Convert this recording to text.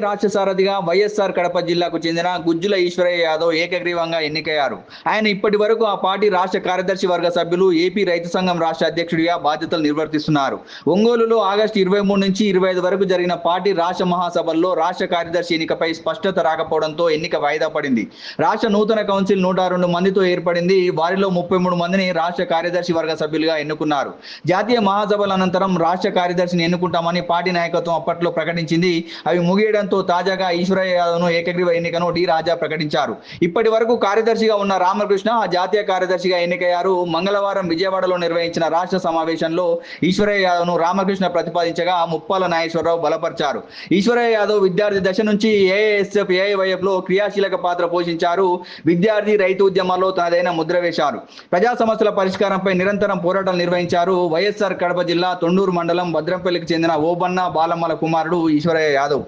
రాష్ట్ర సారథిగా వైఎస్ఆర్ కడప జిల్లాకు చెందిన గుజ్జుల ఈశ్వరయ్య యాదవ్ ఏకగ్రీవంగా ఎన్నికయ్యారు. ఆయన ఇప్పటి వరకు ఆ పార్టీ రాష్ట్ర కార్యదర్శి వర్గ సభ్యులు, ఏపీ రైతు సంఘం రాష్ట్ర అధ్యక్షుడిగా బాధ్యతలు నిర్వర్తిస్తున్నారు. ఒంగోలులో ఆగస్టు 23 నుంచి 25 వరకు జరిగిన పార్టీ రాష్ట్ర మహాసభల్లో రాష్ట్ర కార్యదర్శి ఎన్నికపై స్పష్టత రాకపోవడంతో ఎన్నిక వాయిదా పడింది. రాష్ట్ర నూతన కౌన్సిల్ 102 మందితో ఏర్పడింది. వారిలో 33 మందిని రాష్ట్ర కార్యదర్శి వర్గ సభ్యులుగా ఎన్నుకున్నారు. జాతీయ మహాసభల అనంతరం రాష్ట్ర కార్యదర్శిని ఎన్నుకుంటామని పార్టీ నాయకత్వం అప్పట్లో ప్రకటించింది. అవి ముగియడంతో తాజాగా ఈశ్వరయ్య యాదవ్ను ఏకగ్రీవ ఎన్నికను డి రాజా ప్రకటించారు. ఇప్పటి వరకు కార్యదర్శిగా ఉన్న రామకృష్ణ జాతీయ కార్యదర్శిగా ఎన్నికయ్యారు. మంగళవారం విజయవాడలో నిర్వహించిన రాష్ట్ర సమావేశంలో ఈశ్వరయ్య యాదవ్ను రామకృష్ణ ప్రతిపాదించగా ముప్పాల నాగేశ్వరరావు బలపరిచారు. ఈశ్వరయ్య యాదవ్ విద్యార్థి దశ నుంచి ఏఐఎస్ఎఫ్, ఏఐవైఎఫ్లో క్రియాశీలక పాత్ర పోషించారు. విద్యార్థి, రైతు ఉద్యమాల్లో తనదైన ముద్ర వేశారు. ప్రజా సమస్యల పరిష్కారంపై నిరంతరం పోరాటాలు నిర్వహించారు. వైఎస్ఆర్ కడప జిల్లా తొండూరు మండలం భద్రంపల్లికి చెందిన ఓబన్న బాలమ్మల కుమారుడు ఈశ్వరయ్య యాదవ్.